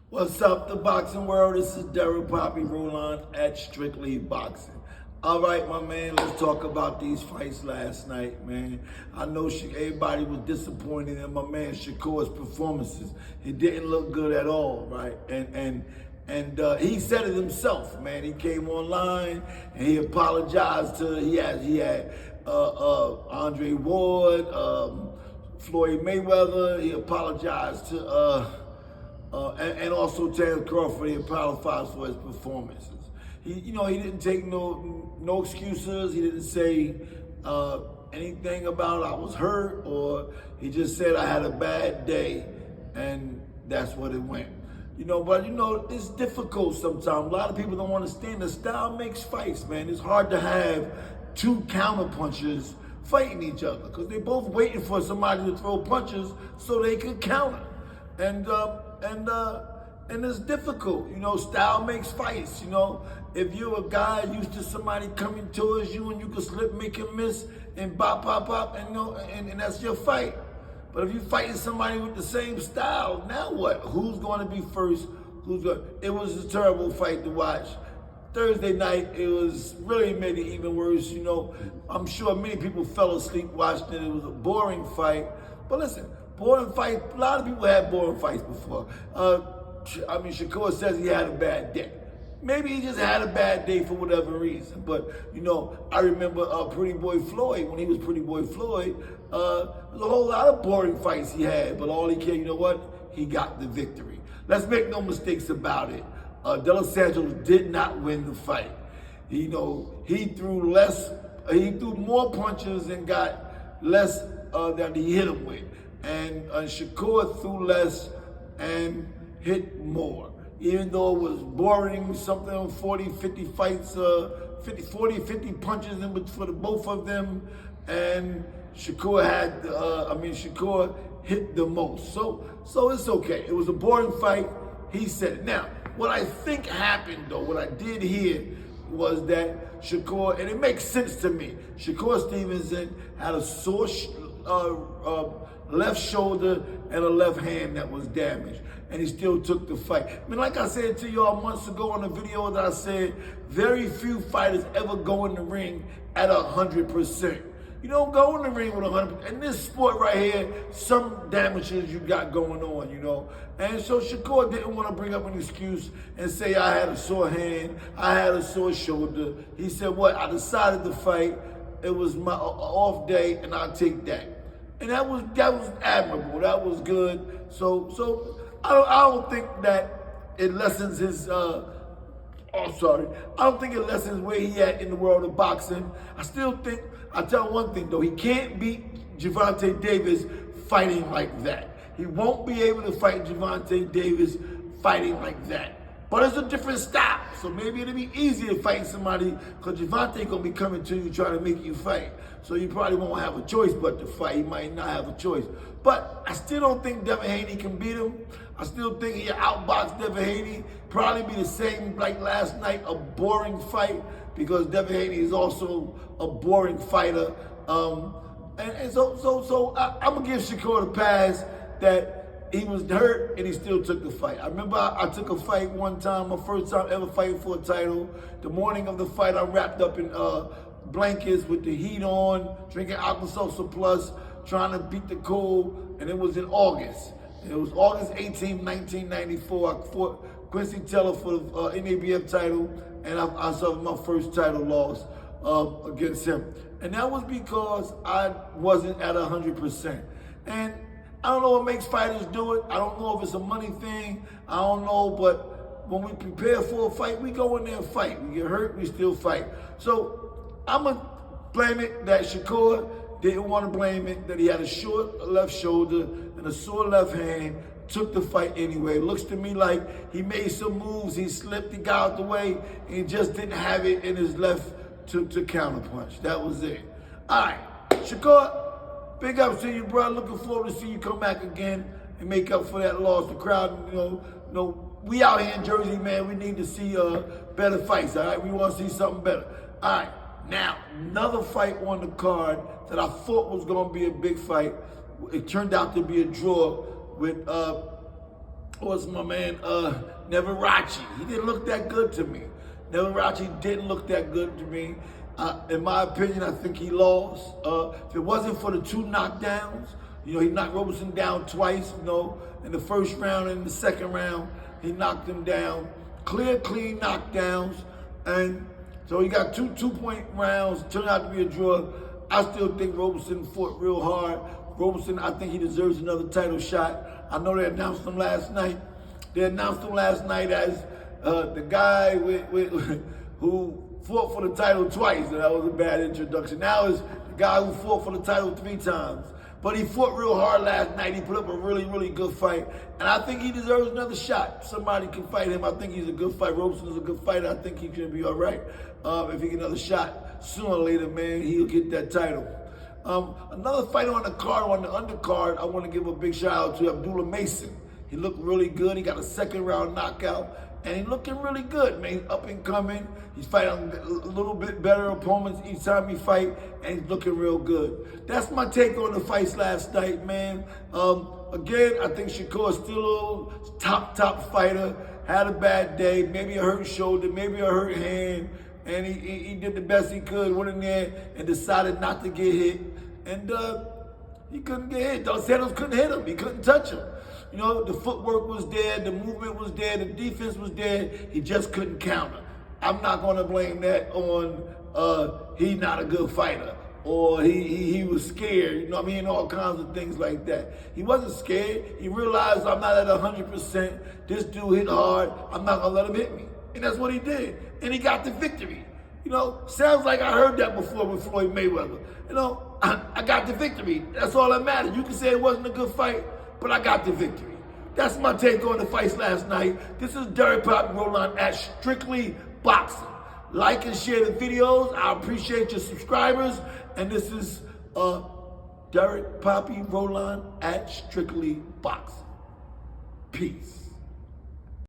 What's up, the boxing world? This is Derek Poppy Rulon at Strictly Boxing. All right, my man, let's talk about these fights last night, man. I know everybody was disappointed in my man Shakur's performances. He didn't look good at all, right? And he said it himself, man. He came online and he apologized to he had Andre Ward, Floyd Mayweather. He apologized to and also Terence Crawford. He apologized for his performances. He didn't take no excuses. He didn't say anything about I was hurt, or he just said I had a bad day, and that's what it went. But it's difficult sometimes. A lot of people don't understand the style makes fights, man. It's hard to have two counterpunchers fighting each other because they're both waiting for somebody to throw punches so they can counter. And it's difficult. Style makes fights. If you're a guy used to somebody coming towards you and you can slip, make him miss, and bop, pop, pop, and that's your fight. But if you're fighting somebody with the same style, now what? Who's going to be first? It was a terrible fight to watch. Thursday night, it was really made it even worse. I'm sure many people fell asleep watching it. It was a boring fight. But listen, boring fight, a lot of people had boring fights before. Shakur says he had a bad day. Maybe he just had a bad day for whatever reason. But, I remember Pretty Boy Floyd, when he was Pretty Boy Floyd, there was a whole lot of boring fights he had, but all he cared, he got the victory. Let's make no mistakes about it. De Los Santos did not win the fight. He threw more punches and got less than he hit him with. And Shakur threw less and hit more. Even though it was boring, something 40, 50 fights, 50 punches for the both of them. And Shakur Shakur hit the most. So it's okay. It was a boring fight. He said it. Now, what I think happened though, what I did hear was that Shakur, and it makes sense to me, Shakur Stevenson had a sore left shoulder and a left hand that was damaged, and he still took the fight. Like I said to y'all months ago on a video that I said, very few fighters ever go in the ring at 100%. You don't go in the ring with 100%. In this sport right here, some damages you got going on, And so Shakur didn't want to bring up an excuse and say I had a sore hand, I had a sore shoulder. He said, I decided to fight. It was my off day, and I'll take that. And that was admirable. That was good. So I don't think that it lessens his. I don't think it lessens where he at in the world of boxing. I still think. I tell one thing though, he can't beat Gervonta Davis fighting like that. He won't be able to fight Gervonta Davis fighting like that. But it's a different style, so maybe it'll be easier fighting somebody because Gervonta gonna be coming to you trying to make you fight. So you probably won't have a choice but to fight. He might not have a choice. But I still don't think Devin Haney can beat him. I still think he'll outbox Devin Haney. Probably be the same like last night, a boring fight, because Devin Haney is also a boring fighter. So I'm gonna give Shakur a pass that he was hurt and he still took the fight. I remember I took a fight one time, my first time ever fighting for a title. The morning of the fight, I'm wrapped up in blankets with the heat on, drinking Alka-Seltzer Plus, trying to beat the cold, and it was in August. It was August 18, 1994. I fought Quincy Taylor for the NABF title, and I suffered my first title loss against him. And that was because I wasn't at 100%. And I don't know what makes fighters do it. I don't know if it's a money thing. I don't know, but when we prepare for a fight, we go in there and fight. We get hurt, we still fight. So I'm going to blame it that Shakur didn't want to blame it, that he had a short left shoulder and a sore left hand, took the fight anyway. It looks to me like he made some moves, he slipped, he got out the way, and he just didn't have it in his left to counterpunch. That was it. All right, Shakur, big ups to you, bro. Looking forward to see you come back again and make up for that loss. The crowd, we out here in Jersey, man. We need to see better fights, all right? We want to see something better. All right, now, another fight on the card that I thought was going to be a big fight. It turned out to be a draw with was my man, Neverachi. He didn't look that good to me. Neverachi didn't look that good to me. In my opinion, I think he lost. If it wasn't for the 2 knockdowns, he knocked Roberson down twice, in the first round and in the second round, he knocked him down. Clear, clean knockdowns. And so he got 2 2-point rounds, turned out to be a draw. I still think Roberson fought real hard. Roberson, I think he deserves another title shot. I know they announced him last night. They announced him last night as the guy who fought for the title twice. And that was a bad introduction. Now it's the guy who fought for the title 3 times. But he fought real hard last night. He put up a really, really good fight. And I think he deserves another shot. Somebody can fight him. I think he's a good fighter. Roberson is a good fighter. I think he can be all right. If he get another shot, sooner or later, man, he'll get that title. Another fighter on the card, on the undercard, I want to give a big shout out to Abdullah Mason. He looked really good. He got a 2nd round knockout. And he's looking really good, man. He's up and coming. He's fighting a little bit better opponents each time he fight, and he's looking real good. That's my take on the fights last night, man. Again, I think Shakur is still a top fighter. Had a bad day, maybe a hurt shoulder, maybe a hurt hand, and he did the best he could, went in there and decided not to get hit. And he couldn't get hit. Dos Santos couldn't hit him. He couldn't touch him. The footwork was there, the movement was there, the defense was there. He just couldn't counter. I'm not going to blame that on he's not a good fighter or he was scared. All kinds of things like that. He wasn't scared. He realized I'm not at 100%. This dude hit hard. I'm not going to let him hit me. And that's what he did. And he got the victory. Sounds like I heard that before with Floyd Mayweather. I got the victory. That's all that matters. You can say it wasn't a good fight, but I got the victory. That's my take on the fights last night. This is Derek Poppy Roland at Strictly Boxing. Like and share the videos. I appreciate your subscribers. And this is Derek Poppy Roland at Strictly Boxing. Peace.